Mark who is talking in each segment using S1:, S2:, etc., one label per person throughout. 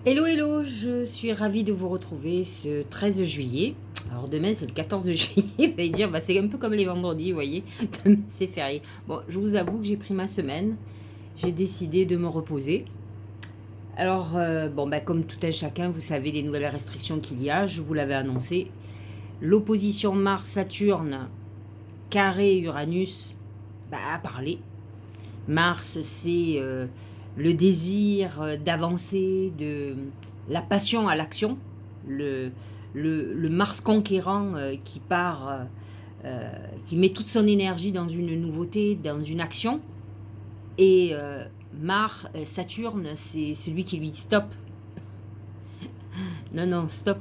S1: Hello, hello, je suis ravie de vous retrouver ce 13 juillet. Alors demain c'est le 14 juillet, vous allez dire, bah, c'est un peu comme les vendredis, vous voyez, demain c'est férié. Bon, je vous avoue que j'ai pris ma semaine, j'ai décidé de me reposer. Alors, bon, bah, comme tout un chacun, vous savez les nouvelles restrictions qu'il y a, je vous l'avais annoncé. L'opposition Mars-Saturne, carré Uranus, bah, a parlé. Mars, c'est le désir d'avancer, de la passion à l'action, le, le Mars conquérant qui part, qui met toute son énergie dans une nouveauté, dans une action. Et Saturne, c'est celui qui lui dit stop. Non, non, stop.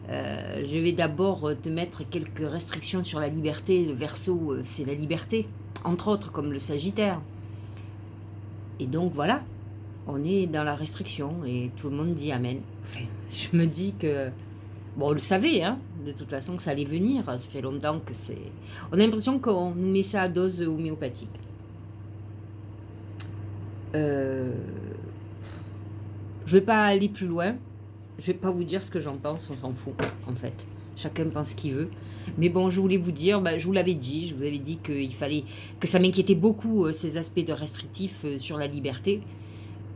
S1: Je vais d'abord te mettre quelques restrictions sur la liberté. Le Verseau, c'est la liberté, entre autres, comme le Sagittaire. Et donc voilà, on est dans la restriction et tout le monde dit amen. Enfin, je me dis que, bon, on le savait, hein, de toute façon que ça allait venir. Ça fait longtemps que c'est. On a l'impression qu'on nous met ça à dose homéopathique. Euh, je vais pas aller plus loin. Je vais pas vous dire ce que j'en pense, on s'en fout, en fait. Chacun pense ce qu'il veut. Mais bon, je voulais vous dire, bah, je vous l'avais dit, je vous avais dit qu'il fallait, que ça m'inquiétait beaucoup, ces aspects de restrictifs sur la liberté,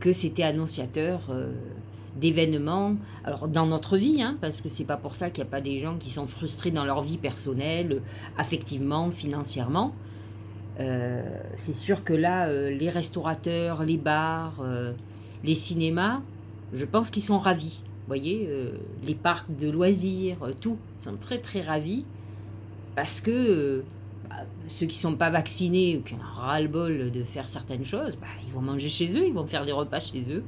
S1: que c'était annonciateur d'événements, alors dans notre vie, hein, parce que c'est pas pour ça qu'il n'y a pas des gens qui sont frustrés dans leur vie personnelle, affectivement, financièrement. C'est sûr que là, les restaurateurs, les bars, les cinémas, je pense qu'ils sont ravis. Vous voyez, les parcs de loisirs, tout, ils sont très très ravis parce que bah, ceux qui ne sont pas vaccinés ou qui ont ras-le-bol de faire certaines choses, bah, ils vont manger chez eux, ils vont faire des repas chez eux.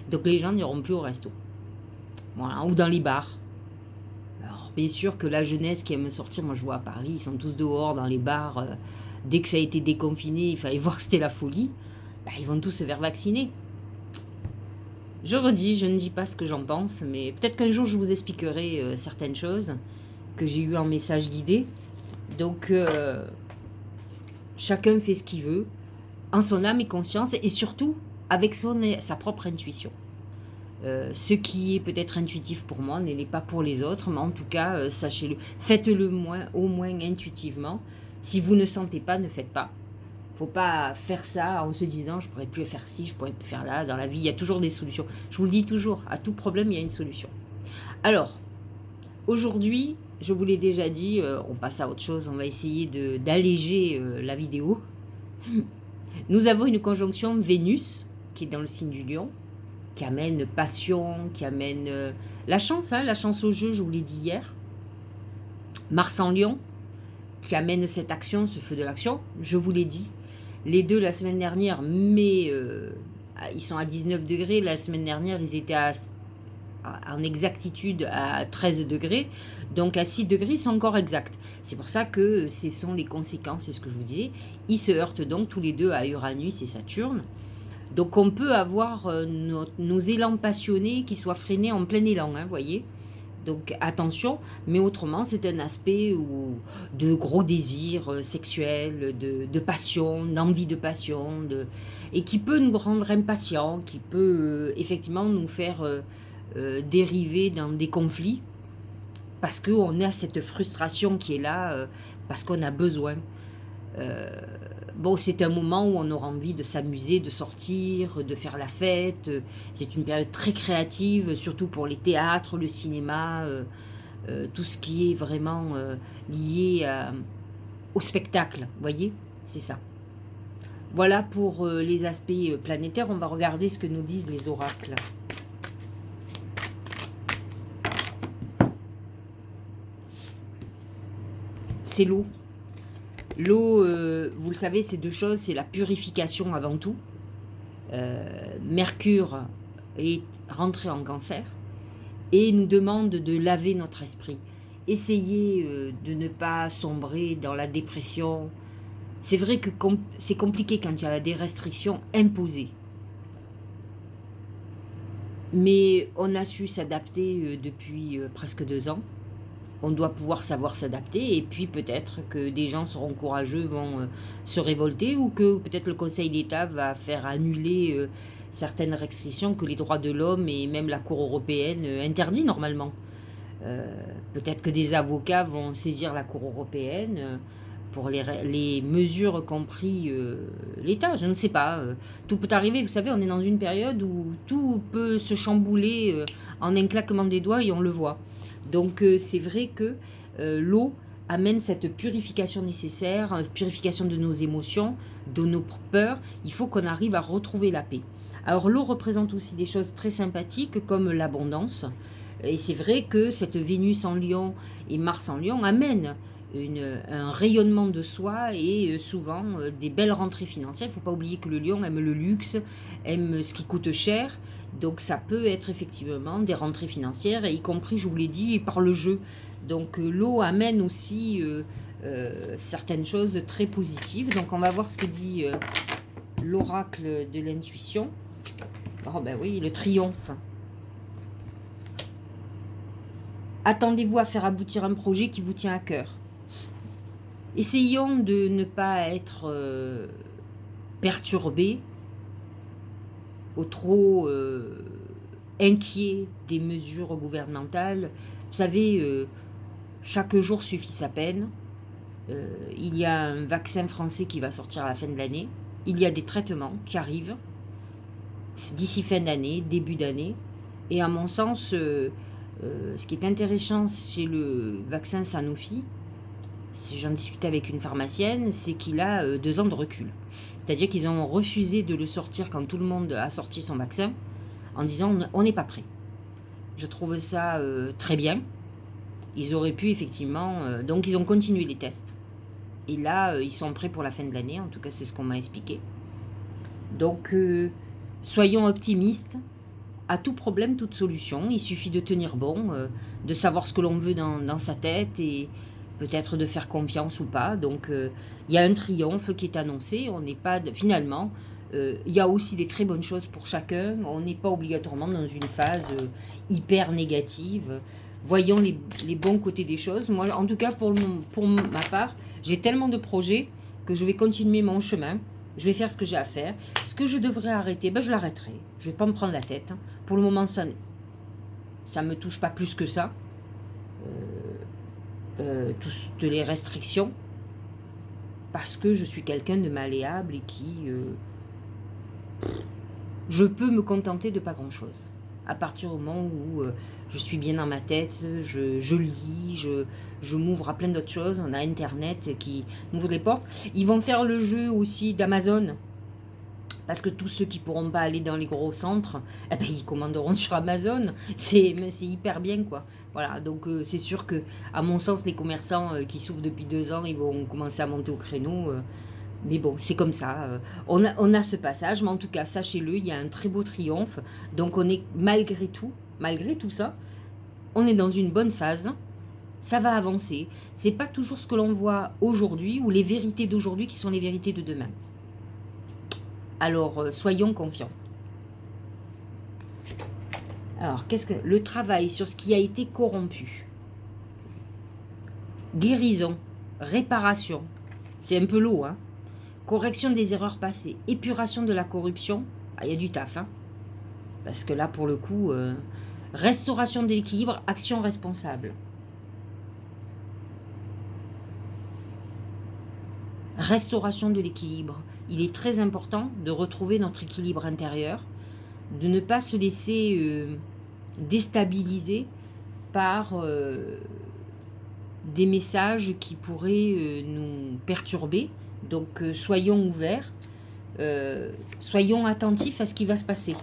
S1: Donc les gens n'iront plus au resto. Voilà, ou dans les bars. Alors bien sûr que la jeunesse qui aime sortir, moi je vois à Paris, ils sont tous dehors dans les bars. Dès que ça a été déconfiné, il fallait voir que c'était la folie. Bah, ils vont tous se faire vacciner. Je redis, je ne dis pas ce que j'en pense, mais peut-être qu'un jour je vous expliquerai certaines choses que j'ai eues en message guidé. Donc chacun fait ce qu'il veut, en son âme et conscience, et surtout avec sa propre intuition. Ce qui est peut-être intuitif pour moi n'est pas pour les autres, mais en tout cas, sachez-le, faites-le au moins intuitivement. Si vous ne sentez pas, ne faites pas. Faut pas faire ça en se disant je pourrais plus faire ci, je pourrais plus faire là. Dans la vie, il y a toujours des solutions. Je vous le dis toujours, à tout problème, il y a une solution. Alors, aujourd'hui, je vous l'ai déjà dit, on passe à autre chose, on va essayer d'alléger la vidéo. Nous avons une conjonction Vénus, qui est dans le signe du lion, qui amène passion, qui amène la chance, hein, la chance au jeu, je vous l'ai dit hier. Mars en lion, qui amène cette action, ce feu de l'action, je vous l'ai dit. Les deux la semaine dernière, mais ils sont à 19 degrés. La semaine dernière, ils étaient en exactitude à 13 degrés. Donc à 6 degrés, ils sont encore exacts. C'est pour ça que ce sont les conséquences, c'est ce que je vous disais. Ils se heurtent donc tous les deux à Uranus et Saturne. Donc on peut avoir nos élans passionnés qui soient freinés en plein élan, vous voyez. Donc attention, mais autrement c'est un aspect de gros désirs sexuels, de passion, d'envie de passion, et qui peut nous rendre impatients, qui peut effectivement nous faire dériver dans des conflits, parce qu'on a cette frustration qui est là, parce qu'on a besoin. Bon, c'est un moment où on aura envie de s'amuser, de sortir, de faire la fête. C'est une période très créative, surtout pour les théâtres, le cinéma, tout ce qui est vraiment lié au spectacle. Vous voyez, c'est ça. Voilà pour les aspects planétaires. On va regarder ce que nous disent les oracles. C'est l'eau. L'eau, vous le savez, c'est deux choses. C'est la purification avant tout. Mercure est rentré en Cancer et nous demande de laver notre esprit. Essayez de ne pas sombrer dans la dépression. C'est vrai que c'est compliqué quand il y a des restrictions imposées. Mais on a su s'adapter depuis presque 2 ans. On doit pouvoir savoir s'adapter et puis peut-être que des gens seront courageux, vont se révolter ou que peut-être le Conseil d'État va faire annuler certaines restrictions que les droits de l'homme et même la Cour européenne interdit normalement. Euh, Peut-être que des avocats vont saisir la Cour européenne pour les mesures qu'ont pris l'État. Je ne sais pas. Tout peut arriver. Vous savez, on est dans une période où tout peut se chambouler en un claquement des doigts et on le voit. Donc c'est vrai que l'eau amène cette purification nécessaire, purification de nos émotions, de nos peurs. Il faut qu'on arrive à retrouver la paix. Alors l'eau représente aussi des choses très sympathiques comme l'abondance. Et c'est vrai que cette Vénus en Lion et Mars en Lion amènent un rayonnement de soi et souvent des belles rentrées financières. Il ne faut pas oublier que le Lion aime le luxe, aime ce qui coûte cher. Donc ça peut être effectivement des rentrées financières, y compris, je vous l'ai dit, par le jeu. Donc l'eau amène aussi certaines choses très positives. Donc on va voir ce que dit l'oracle de l'intuition. Oh ben oui, le triomphe. Attendez-vous à faire aboutir un projet qui vous tient à cœur. Essayons de ne pas être perturbés ou trop inquiets des mesures gouvernementales. Vous savez, chaque jour suffit sa peine. Il y a un vaccin français qui va sortir à la fin de l'année. Il y a des traitements qui arrivent d'ici fin d'année, début d'année. Et à mon sens, ce qui est intéressant chez le vaccin Sanofi, si j'en discutais avec une pharmacienne, c'est qu'il a 2 ans de recul. C'est-à-dire qu'ils ont refusé de le sortir quand tout le monde a sorti son vaccin, en disant on n'est pas prêt. Je trouve ça très bien. Ils auraient pu effectivement... donc ils ont continué les tests. Et là, ils sont prêts pour la fin de l'année, en tout cas c'est ce qu'on m'a expliqué. Donc soyons optimistes. À tout problème, toute solution. Il suffit de tenir bon, de savoir ce que l'on veut dans sa tête et peut-être de faire confiance ou pas. Donc, il y a un triomphe qui est annoncé. On n'est pas finalement, il y a aussi des très bonnes choses pour chacun. On n'est pas obligatoirement dans une phase hyper négative. Voyons les bons côtés des choses. Moi, en tout cas, pour ma part, j'ai tellement de projets que je vais continuer mon chemin. Je vais faire ce que j'ai à faire. Ce que je devrais arrêter, ben je l'arrêterai. Je ne vais pas me prendre la tête. Pour le moment, ça ne me touche pas plus que ça. Toutes les restrictions. Parce que je suis quelqu'un de malléable et qui... je peux me contenter de pas grand-chose. À partir du moment où je suis bien dans ma tête, je lis, je m'ouvre à plein d'autres choses. On a Internet qui m'ouvre les portes. Ils vont faire le jeu aussi d'Amazon. Parce que tous ceux qui ne pourront pas aller dans les gros centres, eh ben, ils commanderont sur Amazon. C'est hyper bien, quoi. Voilà, donc c'est sûr que, à mon sens, les commerçants qui souffrent depuis 2 ans, ils vont commencer à monter au créneau. Mais bon, c'est comme ça. On a ce passage, mais en tout cas, sachez-le, il y a un très beau triomphe. Donc on est malgré tout ça, on est dans une bonne phase. Ça va avancer. C'est pas toujours ce que l'on voit aujourd'hui ou les vérités d'aujourd'hui qui sont les vérités de demain. Alors, soyons confiants. Alors, qu'est-ce que le travail sur ce qui a été corrompu? Guérison, réparation. C'est un peu lourd, hein? Correction des erreurs passées, épuration de la corruption. Ah, il y a du taf, hein? Parce que là, pour le coup, restauration de l'équilibre, action responsable. Restauration de l'équilibre. Il est très important de retrouver notre équilibre intérieur, de ne pas se laisser déstabiliser par des messages qui pourraient nous perturber. Donc soyons ouverts, soyons attentifs à ce qui va se passer.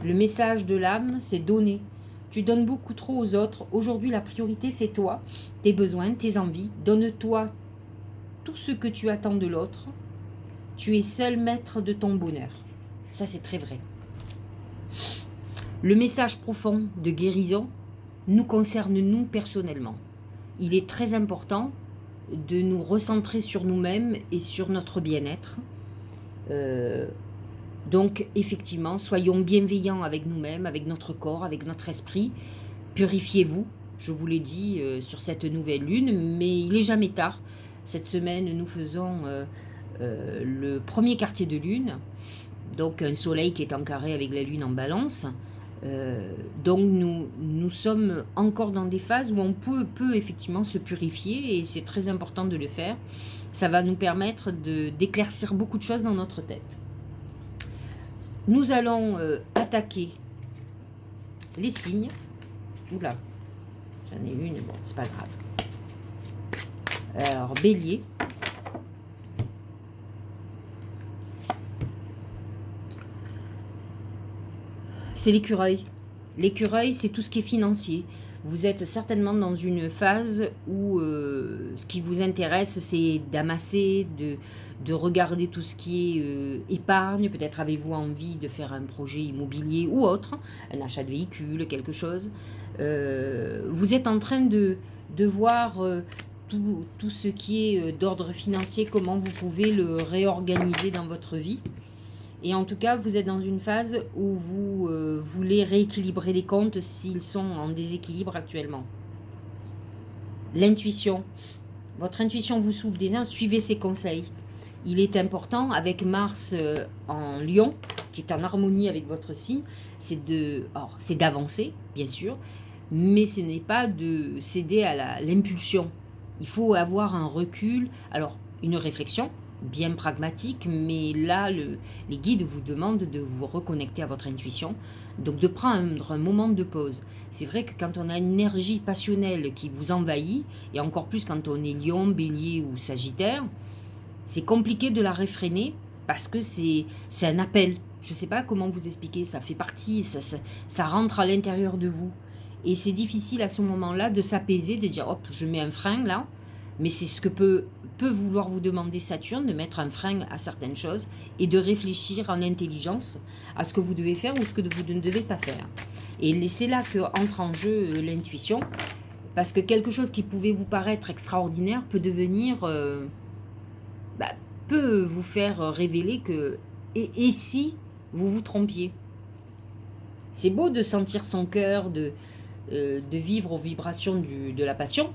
S1: Le message de l'âme, c'est donner. Tu donnes beaucoup trop aux autres. Aujourd'hui, la priorité, c'est toi, tes besoins, tes envies. Donne-toi tout ce que tu attends de l'autre. Tu es seul maître de ton bonheur. Ça, c'est très vrai. Le message profond de guérison nous concerne nous personnellement. Il est très important de nous recentrer sur nous-mêmes et sur notre bien-être. Donc effectivement, soyons bienveillants avec nous-mêmes, avec notre corps, avec notre esprit. Purifiez-vous, je vous l'ai dit, sur cette nouvelle lune, mais il n'est jamais tard. Cette semaine, nous faisons le premier quartier de lune, donc un soleil qui est en carré avec la lune en balance. Donc nous sommes encore dans des phases où on peut effectivement se purifier, et c'est très important de le faire. Ça va nous permettre d'éclaircir beaucoup de choses dans notre tête. Nous allons attaquer les signes. Oula, j'en ai une, bon, c'est pas grave. Alors, Bélier. C'est l'écureuil. L'écureuil, c'est tout ce qui est financier. Vous êtes certainement dans une phase où ce qui vous intéresse, c'est d'amasser, de regarder tout ce qui est épargne. Peut-être avez-vous envie de faire un projet immobilier ou autre, un achat de véhicule, quelque chose. Vous êtes en train de voir tout ce qui est d'ordre financier, comment vous pouvez le réorganiser dans votre vie. Et en tout cas, vous êtes dans une phase où vous voulez rééquilibrer les comptes s'ils sont en déséquilibre actuellement. L'intuition. Votre intuition vous souffle déjà, suivez ses conseils. Il est important, avec Mars en Lion, qui est en harmonie avec votre signe, c'est d'avancer, bien sûr, mais ce n'est pas de céder à l'impulsion. Il faut avoir un recul, alors une réflexion, bien pragmatique, mais là, les guides vous demandent de vous reconnecter à votre intuition, donc de prendre un moment de pause. C'est vrai que quand on a une énergie passionnelle qui vous envahit, et encore plus quand on est Lion, Bélier ou Sagittaire, c'est compliqué de la réfréner parce que c'est un appel. Je ne sais pas comment vous expliquer, ça fait partie, ça rentre à l'intérieur de vous. Et c'est difficile à ce moment-là de s'apaiser, de dire hop, je mets un frein là. Mais c'est ce que peut vouloir vous demander Saturne, de mettre un frein à certaines choses et de réfléchir en intelligence à ce que vous devez faire ou ce que vous ne devez pas faire. Et c'est là qu'entre en jeu l'intuition, parce que quelque chose qui pouvait vous paraître extraordinaire peut devenir, peut vous faire révéler que, et si vous vous trompiez. C'est beau de sentir son cœur, de vivre aux vibrations de la passion.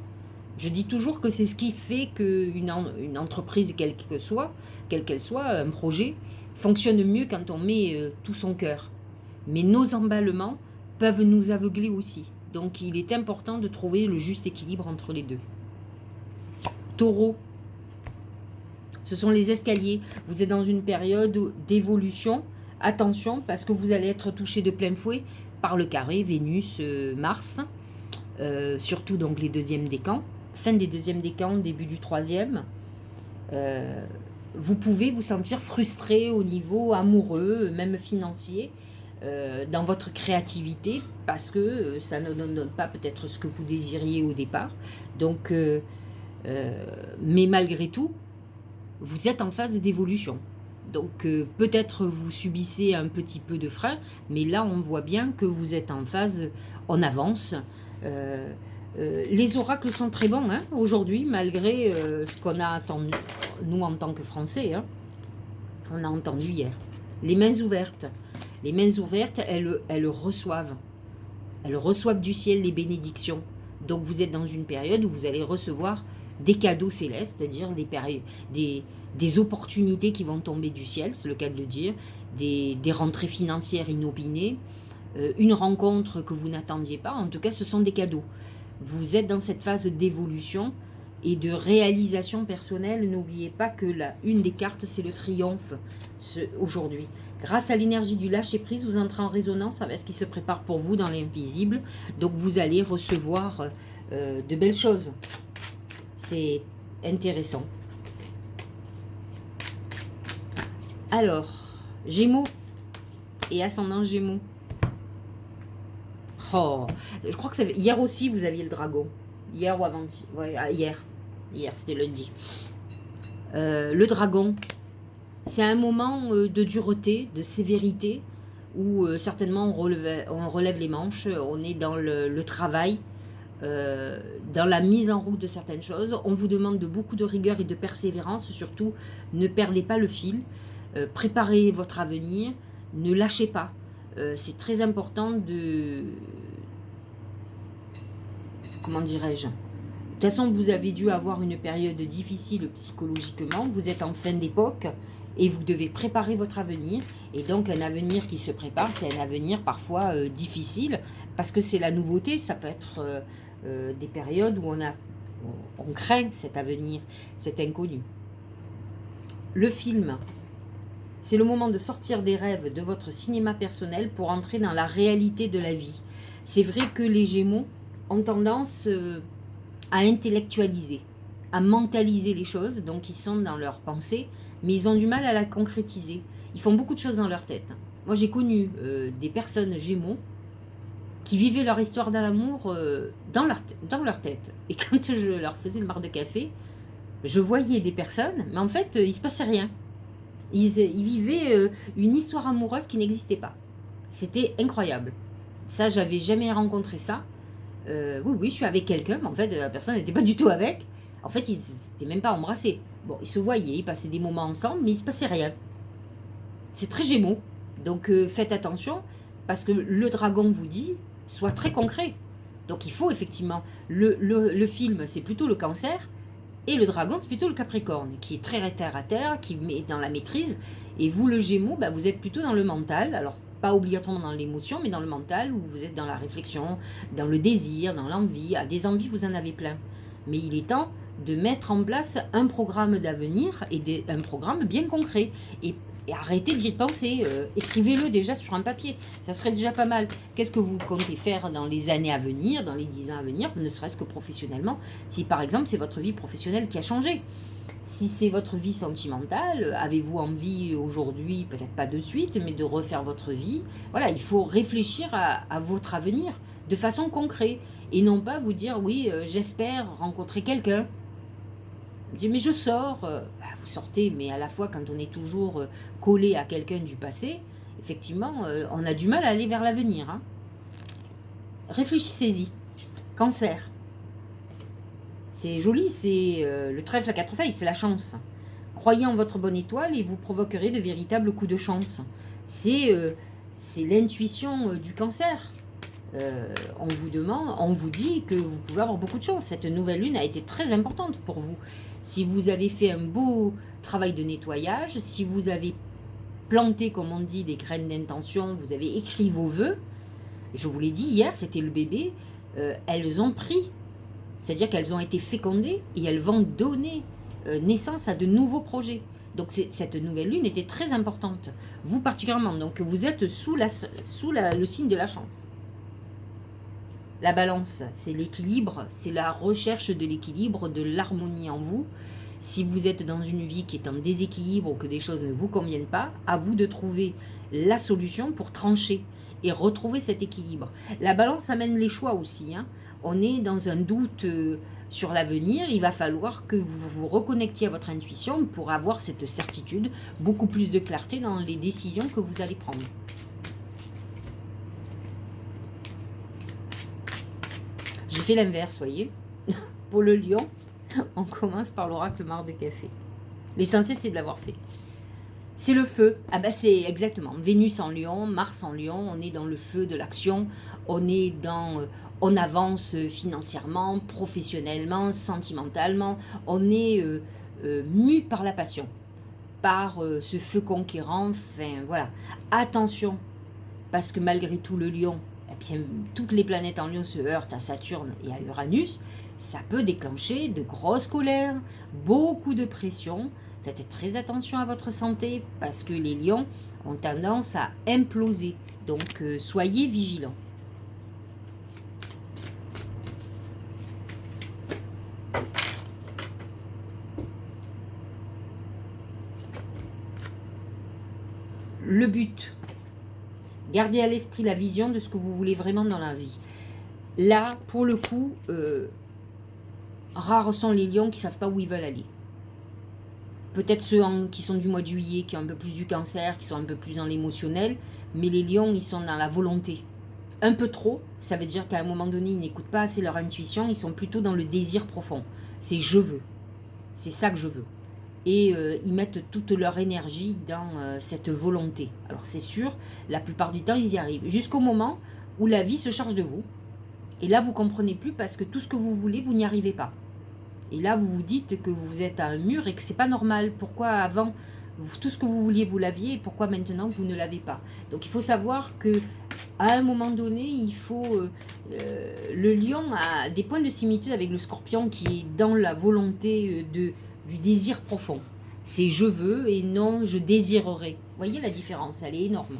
S1: Je dis toujours que c'est ce qui fait qu'une entreprise, quelle qu'elle soit, un projet, fonctionne mieux quand on met tout son cœur. Mais nos emballements peuvent nous aveugler aussi. Donc il est important de trouver le juste équilibre entre les deux. Taureau, ce sont les escaliers. Vous êtes dans une période d'évolution. Attention, parce que vous allez être touché de plein fouet par le carré Vénus, Mars, surtout donc les deuxièmes décans. Fin des deuxièmes décans, début du troisième. Vous pouvez vous sentir frustré au niveau amoureux, même financier, dans votre créativité, parce que ça ne donne pas peut-être ce que vous désiriez au départ. Donc, mais malgré tout, vous êtes en phase d'évolution. Donc peut-être vous subissez un petit peu de frein, mais là on voit bien que vous êtes en phase, on avance. Les oracles sont très bons hein, aujourd'hui, malgré ce qu'on a attendu, nous en tant que Français, hein, on a entendu hier. Les mains ouvertes. Les mains ouvertes, elles reçoivent. Elles reçoivent du ciel les bénédictions. Donc vous êtes dans une période où vous allez recevoir des cadeaux célestes, c'est-à-dire des opportunités qui vont tomber du ciel, c'est le cas de le dire, des rentrées financières inopinées, une rencontre que vous n'attendiez pas. En tout cas, ce sont des cadeaux. Vous êtes dans cette phase d'évolution et de réalisation personnelle. N'oubliez pas que une des cartes, c'est le triomphe aujourd'hui. Grâce à l'énergie du lâcher-prise, vous entrez en résonance avec ce qui se prépare pour vous dans l'invisible. Donc, vous allez recevoir de belles choses. C'est intéressant. Alors, Gémeaux et ascendant Gémeaux. Oh, je crois que hier aussi, vous aviez le dragon. Hier ou avant-hier. Ouais, hier. Hier, c'était lundi. Le dragon, c'est un moment de dureté, de sévérité, où certainement on relève les manches, on est dans le travail, dans la mise en route de certaines choses. On vous demande beaucoup de rigueur et de persévérance, surtout ne perdez pas le fil. préparez votre avenir, ne lâchez pas. C'est très important de... Comment dirais-je? De toute façon, vous avez dû avoir une période difficile psychologiquement, vous êtes en fin d'époque et vous devez préparer votre avenir. Et donc, un avenir qui se prépare, c'est un avenir parfois difficile, parce que c'est la nouveauté, ça peut être des périodes où on craint cet avenir, cet inconnu. Le film, c'est le moment de sortir des rêves de votre cinéma personnel pour entrer dans la réalité de la vie. C'est vrai que les Gémeaux ont tendance à intellectualiser, à mentaliser les choses, donc ils sont dans leur pensée, mais ils ont du mal à la concrétiser. Ils font beaucoup de choses dans leur tête. Moi, j'ai connu des personnes Gémeaux qui vivaient leur histoire d'amour dans leur tête. Et quand je leur faisais le marc de café, je voyais des personnes, mais en fait, il ne se passait rien. Ils vivaient une histoire amoureuse qui n'existait pas. C'était incroyable. Ça, j'avais jamais rencontré ça. Oui, je suis avec quelqu'un, mais en fait, la personne n'était pas du tout avec. En fait, ils n'étaient même pas embrassés. Bon, ils se voyaient, ils passaient des moments ensemble, mais il ne se passait rien. C'est très Gémeaux. Donc, faites attention, parce que le dragon vous dit, soit très concret. Donc, il faut effectivement... Le film, c'est plutôt le Cancer, et le dragon, c'est plutôt le Capricorne, qui est très terre à terre, qui met dans la maîtrise. Et vous, le Gémeaux, bah, vous êtes plutôt dans le mental. Alors, pas obligatoirement dans l'émotion, mais dans le mental, où vous êtes dans la réflexion, dans le désir, dans l'envie. Ah, des envies, vous en avez plein. Mais il est temps de mettre en place un programme d'avenir et un programme bien concret. Et arrêtez d'y penser. Écrivez-le déjà sur un papier. Ça serait déjà pas mal. Qu'est-ce que vous comptez faire dans les années à venir, dans les 10 ans à venir, ne serait-ce que professionnellement, si par exemple c'est votre vie professionnelle qui a changé? Si c'est votre vie sentimentale, avez-vous envie aujourd'hui, peut-être pas de suite, mais de refaire votre vie? Voilà, il faut réfléchir à votre avenir de façon concrète et non pas vous dire oui, j'espère rencontrer quelqu'un. Vous dites mais je sors, vous sortez, mais à la fois quand on est toujours collé à quelqu'un du passé, effectivement, on a du mal à aller vers l'avenir. Hein. Réfléchissez-y. Cancer. C'est joli, c'est le trèfle à 4 feuilles, c'est la chance. Croyez en votre bonne étoile et vous provoquerez de véritables coups de chance. C'est l'intuition du Cancer. On vous dit que vous pouvez avoir beaucoup de chance. Cette nouvelle lune a été très importante pour vous. Si vous avez fait un beau travail de nettoyage, si vous avez planté, comme on dit, des graines d'intention, vous avez écrit vos vœux, je vous l'ai dit hier, c'était le bébé, elles ont pris. C'est-à-dire qu'elles ont été fécondées et elles vont donner naissance à de nouveaux projets. Donc cette nouvelle lune était très importante, vous particulièrement. Donc vous êtes sous le signe de la chance. La balance, c'est l'équilibre, c'est la recherche de l'équilibre, de l'harmonie en vous. Si vous êtes dans une vie qui est en déséquilibre ou que des choses ne vous conviennent pas, à vous de trouver la solution pour trancher et retrouver cet équilibre. La balance amène les choix aussi. Hein. On est dans un doute sur l'avenir, il va falloir que vous vous reconnectiez à votre intuition pour avoir cette certitude, beaucoup plus de clarté dans les décisions que vous allez prendre. J'ai fait l'inverse, voyez. Pour le lion, on commence par l'oracle marc de café. L'essentiel, c'est de l'avoir fait. C'est le feu. Ah bah c'est exactement. Vénus en lion, Mars en lion, on est dans le feu de l'action. On est dans... on avance financièrement, professionnellement, sentimentalement. On est mu par la passion. Par ce feu conquérant. Enfin, voilà. Attention. Parce que malgré tout, le lion... Et bien, toutes les planètes en lion se heurtent à Saturne et à Uranus, ça peut déclencher de grosses colères, beaucoup de pression. Faites très attention à votre santé parce que les lions ont tendance à imploser. Donc, soyez vigilants. Le but. Gardez à l'esprit la vision de ce que vous voulez vraiment dans la vie. Là, pour le coup, rares sont les lions qui ne savent pas où ils veulent aller. Peut-être ceux qui sont du mois de juillet, qui ont un peu plus du cancer, qui sont un peu plus dans l'émotionnel, mais les lions, ils sont dans la volonté. Un peu trop, ça veut dire qu'à un moment donné, ils n'écoutent pas assez leur intuition, ils sont plutôt dans le désir profond. C'est je veux. C'est ça que je veux. et ils mettent toute leur énergie dans cette volonté. Alors c'est sûr, la plupart du temps, ils y arrivent. Jusqu'au moment où la vie se charge de vous. Et là, vous ne comprenez plus parce que tout ce que vous voulez, vous n'y arrivez pas. Et là, vous vous dites que vous êtes à un mur et que c'est pas normal. Pourquoi avant, tout ce que vous vouliez, vous l'aviez, et pourquoi maintenant, vous ne l'avez pas? Donc, il faut savoir que à un moment donné, il faut... le lion a des points de similitude avec le scorpion qui est dans la volonté du désir profond. C'est je veux et non je désirerai. Vous voyez la différence, elle est énorme.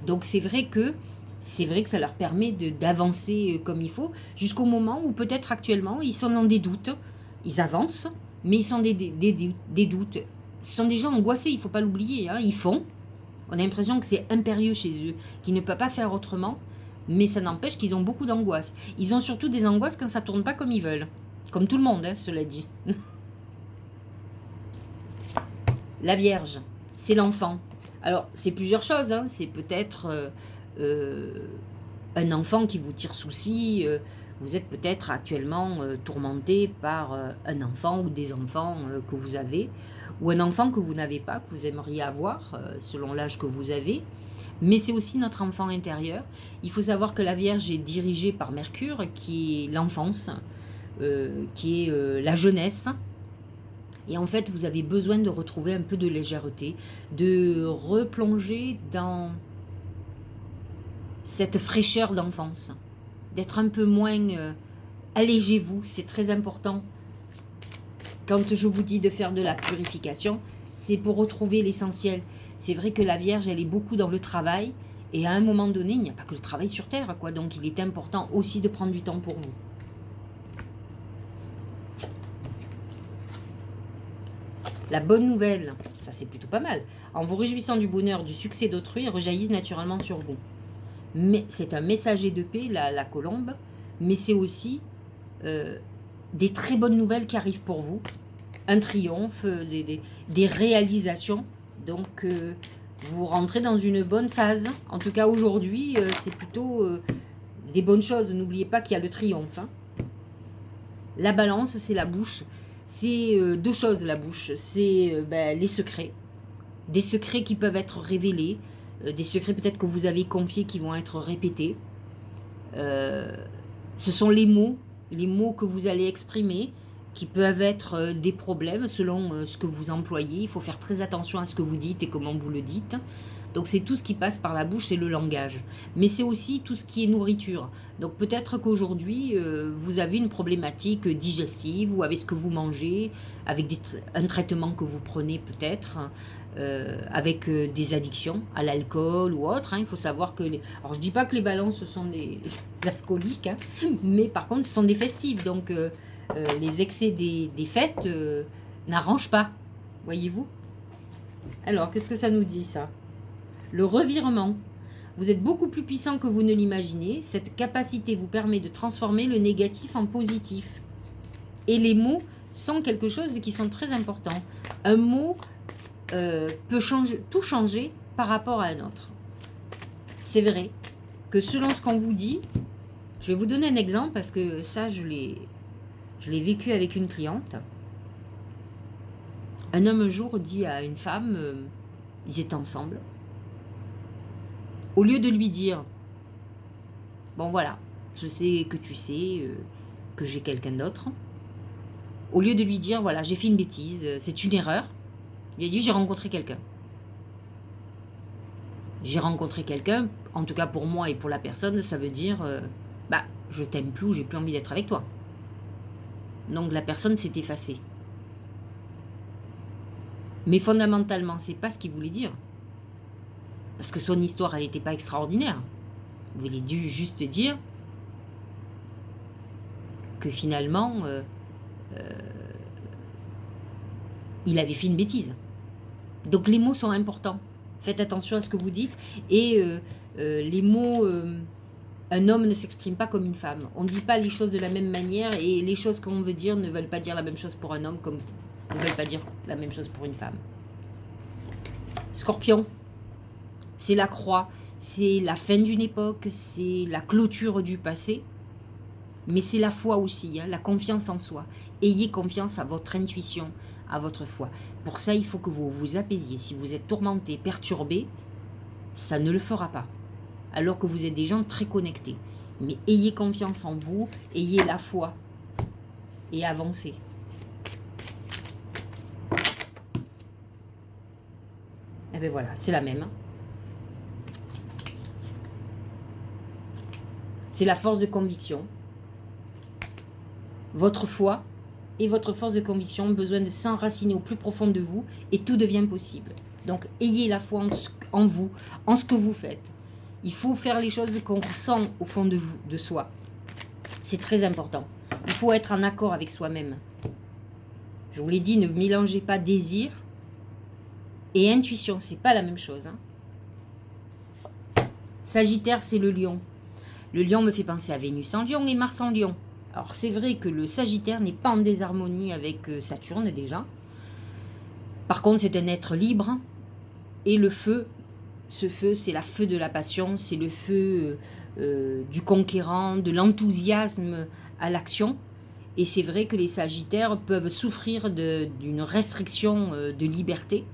S1: Donc, c'est vrai que ça leur permet d'avancer comme il faut, jusqu'au moment où peut-être actuellement, ils sont dans des doutes. Ils avancent, mais ils sont des doutes. Ce sont des gens angoissés, il ne faut pas l'oublier. Hein. Ils font. On a l'impression que c'est impérieux chez eux, qu'ils ne peuvent pas faire autrement, mais ça n'empêche qu'ils ont beaucoup d'angoisse. Ils ont surtout des angoisses quand ça ne tourne pas comme ils veulent. Comme tout le monde, hein, cela dit. La Vierge, c'est l'enfant. Alors, c'est plusieurs choses. Hein. C'est peut-être un enfant qui vous tire souci. Vous êtes peut-être actuellement tourmenté par un enfant ou des enfants que vous avez, ou un enfant que vous n'avez pas, que vous aimeriez avoir, selon l'âge que vous avez. Mais c'est aussi notre enfant intérieur. Il faut savoir que la Vierge est dirigée par Mercure, qui est l'enfance, qui est la jeunesse. Et en fait, vous avez besoin de retrouver un peu de légèreté, de replonger dans cette fraîcheur d'enfance, d'être un peu moins... allégez-vous, c'est très important. Quand je vous dis de faire de la purification, c'est pour retrouver l'essentiel. C'est vrai que la Vierge, elle est beaucoup dans le travail, et à un moment donné, il n'y a pas que le travail sur Terre, quoi. Donc il est important aussi de prendre du temps pour vous. La bonne nouvelle, ça c'est plutôt pas mal. En vous réjouissant du bonheur, du succès d'autrui, rejaillissent naturellement sur vous. Mais c'est un messager de paix, la colombe, mais c'est aussi des très bonnes nouvelles qui arrivent pour vous. Un triomphe, des réalisations. Donc, vous rentrez dans une bonne phase. En tout cas, aujourd'hui, c'est plutôt des bonnes choses. N'oubliez pas qu'il y a le triomphe. Hein. La balance, c'est la bouche. C'est deux choses, la bouche. C'est les secrets. Des secrets qui peuvent être révélés. Des secrets peut-être que vous avez confiés qui vont être répétés. Ce sont les mots que vous allez exprimer, qui peuvent être des problèmes selon ce que vous employez. Il faut faire très attention à ce que vous dites et comment vous le dites. Donc c'est tout ce qui passe par la bouche, c'est le langage. Mais c'est aussi tout ce qui est nourriture. Donc peut-être qu'aujourd'hui, vous avez une problématique digestive ou avec ce que vous mangez, avec un traitement que vous prenez peut-être, avec des addictions à l'alcool ou autre. Hein. Il faut savoir que... Alors je ne dis pas que les balances sont des alcooliques, hein, mais par contre ce sont des festives. Donc les excès des fêtes n'arrangent pas, voyez-vous. Alors qu'est-ce que ça nous dit ça ? Le revirement. Vous êtes beaucoup plus puissant que vous ne l'imaginez. Cette capacité vous permet de transformer le négatif en positif. Et les mots sont quelque chose qui sont très importants. Un mot peut tout changer par rapport à un autre. C'est vrai que selon ce qu'on vous dit, je vais vous donner un exemple parce que ça, je l'ai vécu avec une cliente. Un homme un jour dit à une femme, ils étaient ensemble, au lieu de lui dire, bon voilà, je sais que tu sais que j'ai quelqu'un d'autre, au lieu de lui dire, voilà, j'ai fait une bêtise, c'est une erreur, il a dit, j'ai rencontré quelqu'un. J'ai rencontré quelqu'un, en tout cas pour moi et pour la personne, ça veut dire, je t'aime plus ou j'ai plus envie d'être avec toi. Donc la personne s'est effacée. Mais fondamentalement, c'est pas ce qu'il voulait dire. Parce que son histoire, elle n'était pas extraordinaire. Il voulait dû juste dire que finalement, il avait fait une bêtise. Donc les mots sont importants. Faites attention à ce que vous dites. Et les mots, un homme ne s'exprime pas comme une femme. On ne dit pas les choses de la même manière et les choses qu'on veut dire ne veulent pas dire la même chose pour un homme comme ne veulent pas dire la même chose pour une femme. Scorpion, c'est la croix, c'est la fin d'une époque, c'est la clôture du passé, mais c'est la foi aussi, hein, la confiance en soi. Ayez confiance à votre intuition, à votre foi. Pour ça, il faut que vous vous apaisiez. Si vous êtes tourmenté, perturbé, ça ne le fera pas. Alors que vous êtes des gens très connectés. Mais ayez confiance en vous, ayez la foi et avancez. Et bien voilà, c'est la même. C'est la force de conviction. Votre foi et votre force de conviction ont besoin de s'enraciner au plus profond de vous et tout devient possible. Donc, ayez la foi en vous, en ce que vous faites. Il faut faire les choses qu'on ressent au fond de vous, de soi. C'est très important. Il faut être en accord avec soi-même. Je vous l'ai dit, ne mélangez pas désir et intuition. C'est pas la même chose. Sagittaire, c'est le lion. Le lion me fait penser à Vénus en lion et Mars en lion. Alors c'est vrai que le Sagittaire n'est pas en désharmonie avec Saturne déjà. Par contre, c'est un être libre. Et le feu, ce feu, c'est la feu de la passion, c'est le feu du conquérant, de l'enthousiasme à l'action. Et c'est vrai que les Sagittaires peuvent souffrir d'une restriction de liberté.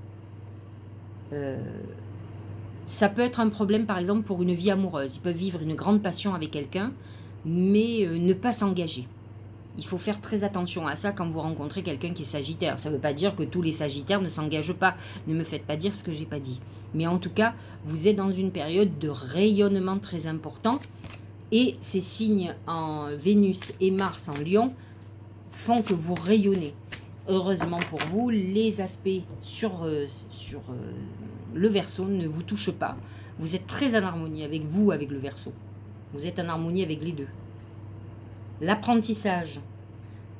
S1: Ça peut être un problème, par exemple, pour une vie amoureuse. Ils peuvent vivre une grande passion avec quelqu'un, mais ne pas s'engager. Il faut faire très attention à ça quand vous rencontrez quelqu'un qui est Sagittaire. Ça ne veut pas dire que tous les Sagittaires ne s'engagent pas. Ne me faites pas dire ce que je n'ai pas dit. Mais en tout cas, vous êtes dans une période de rayonnement très important. Et ces signes en Vénus et Mars en Lion font que vous rayonnez. Heureusement pour vous, les aspects sur le Verseau ne vous touchent pas. Vous êtes très en harmonie avec vous, avec le Verseau. Vous êtes en harmonie avec les deux. L'apprentissage.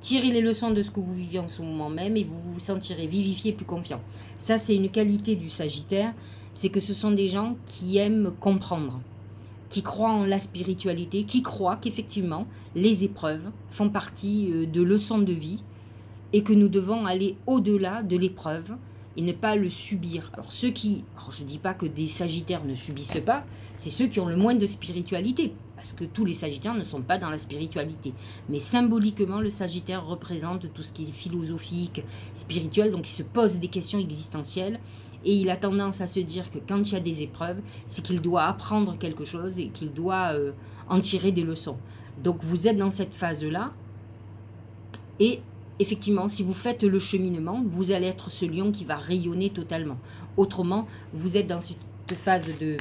S1: Tirez les leçons de ce que vous vivez en ce moment même et vous vous sentirez vivifié et plus confiant. Ça, c'est une qualité du Sagittaire. C'est que ce sont des gens qui aiment comprendre, qui croient en la spiritualité, qui croient qu'effectivement, les épreuves font partie de leçons de vie et que nous devons aller au-delà de l'épreuve et ne pas le subir. Alors je ne dis pas que des Sagittaires ne subissent pas, c'est ceux qui ont le moins de spiritualité, parce que tous les Sagittaires ne sont pas dans la spiritualité. Mais symboliquement, le Sagittaire représente tout ce qui est philosophique, spirituel, donc il se pose des questions existentielles, et il a tendance à se dire que quand il y a des épreuves, c'est qu'il doit apprendre quelque chose et qu'il doit en tirer des leçons. Donc vous êtes dans cette phase-là, et effectivement, si vous faites le cheminement, vous allez être ce lion qui va rayonner totalement. Autrement, vous êtes dans cette phase de...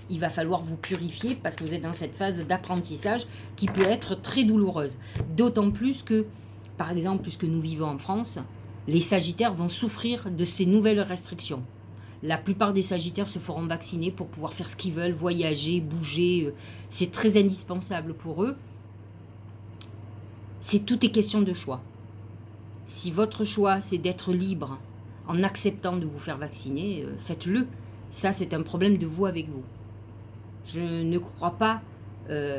S1: Il va falloir vous purifier parce que vous êtes dans cette phase d'apprentissage qui peut être très douloureuse. D'autant plus que, par exemple, puisque nous vivons en France, les Sagittaires vont souffrir de ces nouvelles restrictions. La plupart des Sagittaires se feront vacciner pour pouvoir faire ce qu'ils veulent, voyager, bouger. C'est très indispensable pour eux. Tout est question de choix. Si votre choix, c'est d'être libre en acceptant de vous faire vacciner, faites-le. Ça, c'est un problème de vous avec vous. Je ne crois pas... Il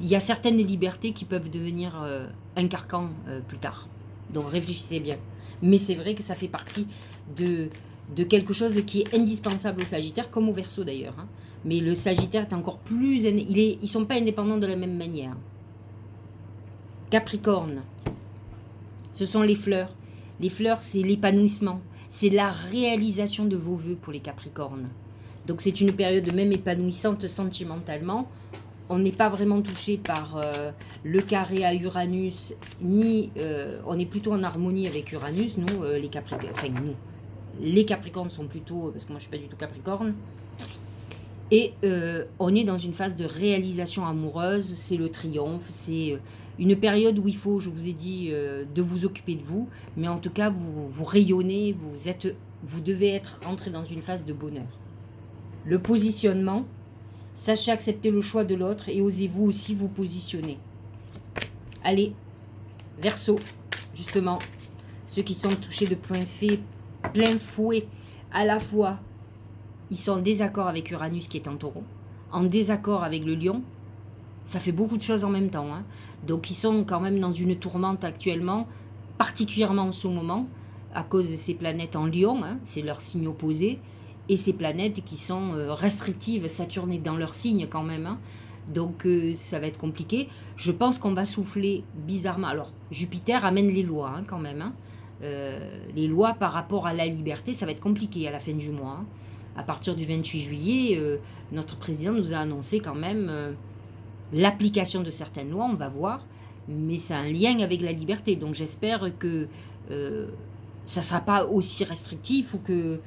S1: y a certaines libertés qui peuvent devenir un carcan plus tard. Donc réfléchissez bien. Mais c'est vrai que ça fait partie de quelque chose qui est indispensable au Sagittaire, comme au Verseau d'ailleurs. Mais le Sagittaire est encore plus... Ils ne sont pas indépendants de la même manière. Capricorne. Ce sont les fleurs. Les fleurs, c'est l'épanouissement. C'est la réalisation de vos vœux pour les Capricornes. Donc c'est une période même épanouissante sentimentalement. On n'est pas vraiment touché par le carré à Uranus, ni on est plutôt en harmonie avec Uranus. Nous, les Capricornes, enfin nous, les Capricornes sont plutôt, parce que moi je ne suis pas du tout Capricorne. Et on est dans une phase de réalisation amoureuse, c'est le triomphe, c'est une période où il faut, je vous ai dit, de vous occuper de vous, mais en tout cas, vous rayonnez, vous devez être rentré dans une phase de bonheur. Le positionnement, sachez accepter le choix de l'autre et osez-vous aussi vous positionner. Allez, Verseau, justement, ceux qui sont touchés de plein fouet, à la fois, ils sont en désaccord avec Uranus qui est en Taureau, en désaccord avec le Lion. Ça fait beaucoup de choses en même temps. Donc ils sont quand même dans une tourmente actuellement, particulièrement en ce moment, à cause de ces planètes en Lion, c'est leur signe opposé, et ces planètes qui sont restrictives, Saturne est dans leur signe quand même. Donc ça va être compliqué. Je pense qu'on va souffler bizarrement. Alors Jupiter amène les lois quand même. Hein. Les lois par rapport à la liberté, ça va être compliqué à la fin du mois. Hein. À partir du 28 juillet, notre président nous a annoncé quand même l'application de certaines lois, on va voir. Mais c'est un lien avec la liberté. Donc j'espère que ça ne sera pas aussi restrictif ou que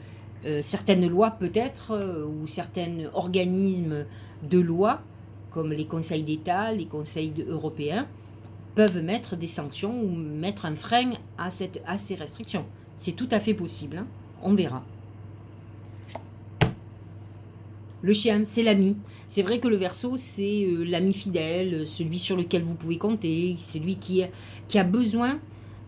S1: certaines lois peut-être ou certains organismes de loi comme les conseils d'État, les conseils européens peuvent mettre des sanctions ou mettre un frein à ces restrictions. C'est tout à fait possible, hein. On verra. Le chien, c'est l'ami. C'est vrai que le Verseau, c'est l'ami fidèle, celui sur lequel vous pouvez compter, celui qui a besoin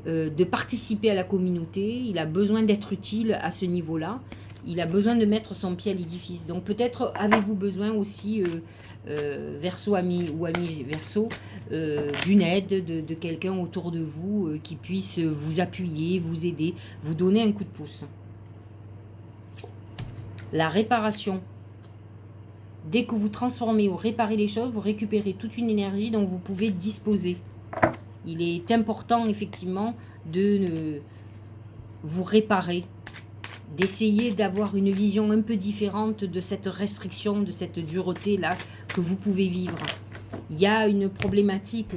S1: de participer à la communauté, il a besoin d'être utile à ce niveau-là, il a besoin de mettre son pied à l'édifice. Donc peut-être avez-vous besoin aussi, Verseau ami ou ami Verseau, d'une aide, de quelqu'un autour de vous qui puisse vous appuyer, vous aider, vous donner un coup de pouce. La réparation. Dès que vous transformez ou réparez les choses, vous récupérez toute une énergie dont vous pouvez disposer. Il est important, effectivement, de vous réparer, d'essayer d'avoir une vision un peu différente de cette restriction, de cette dureté-là que vous pouvez vivre. Il y a une problématique,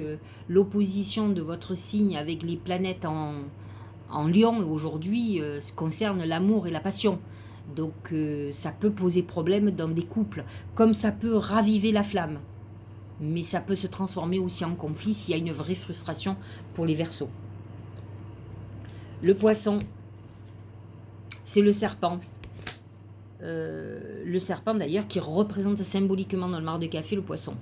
S1: l'opposition de votre signe avec les planètes en Lion aujourd'hui concerne l'amour et la passion. Donc ça peut poser problème dans des couples, comme ça peut raviver la flamme. Mais ça peut se transformer aussi en conflit s'il y a une vraie frustration pour les Verseaux. Le Poisson, c'est le serpent. Le serpent d'ailleurs qui représente symboliquement dans le mar de café le poisson.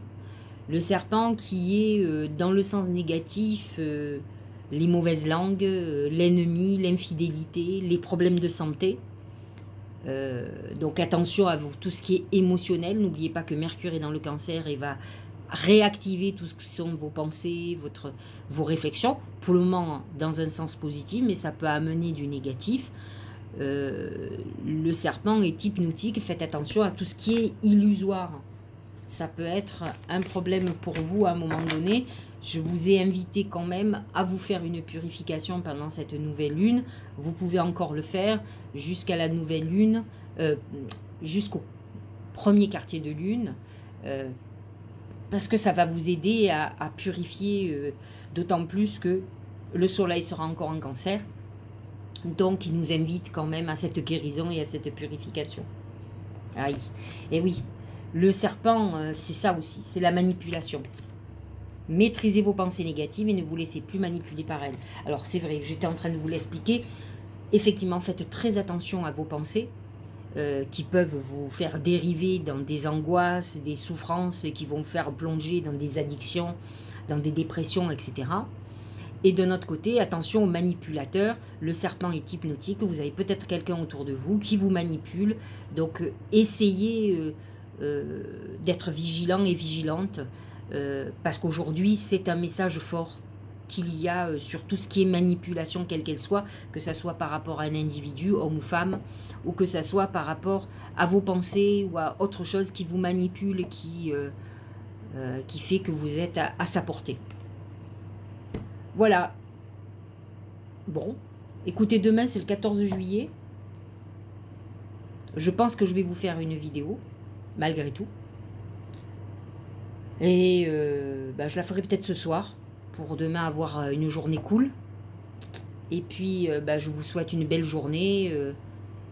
S1: Le serpent qui est dans le sens négatif, les mauvaises langues, l'ennemi, l'infidélité, les problèmes de santé. Donc attention à vous, tout ce qui est émotionnel. N'oubliez pas que Mercure est dans le Cancer et va réactiver tout ce qui sont vos pensées, vos réflexions. Pour le moment, dans un sens positif, mais ça peut amener du négatif. Le serpent est hypnotique. Faites attention à tout ce qui est illusoire. Ça peut être un problème pour vous à un moment donné. Je vous ai invité quand même à vous faire une purification pendant cette nouvelle lune. Vous pouvez encore le faire jusqu'à la nouvelle lune, jusqu'au premier quartier de lune, parce que ça va vous aider à purifier, d'autant plus que le soleil sera encore en Cancer. Donc il nous invite quand même à cette guérison et à cette purification. Aïe. Et oui, le serpent, c'est ça aussi, c'est la manipulation. Maîtrisez vos pensées négatives et ne vous laissez plus manipuler par elles. Alors c'est vrai, j'étais en train de vous l'expliquer. Effectivement, faites très attention à vos pensées qui peuvent vous faire dériver dans des angoisses, des souffrances qui vont vous faire plonger dans des addictions, dans des dépressions, etc. Et de notre côté, attention aux manipulateurs. Le serpent est hypnotique. Vous avez peut-être quelqu'un autour de vous qui vous manipule. Donc essayez d'être vigilant et vigilante. Parce qu'aujourd'hui, c'est un message fort qu'il y a sur tout ce qui est manipulation, quelle qu'elle soit, que ça soit par rapport à un individu, homme ou femme, ou que ça soit par rapport à vos pensées ou à autre chose qui vous manipule, qui fait que vous êtes à sa portée. Voilà. Bon, écoutez, demain, c'est le 14 juillet. Je pense que je vais vous faire une vidéo, malgré tout. Et je la ferai peut-être ce soir, pour demain avoir une journée cool. Et puis, je vous souhaite une belle journée.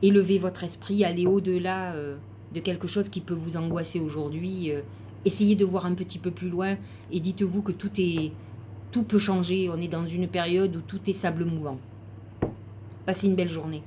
S1: Élevez votre esprit, allez au-delà de quelque chose qui peut vous angoisser aujourd'hui. Essayez de voir un petit peu plus loin et dites-vous que tout peut changer. On est dans une période où tout est sable mouvant. Passez une belle journée.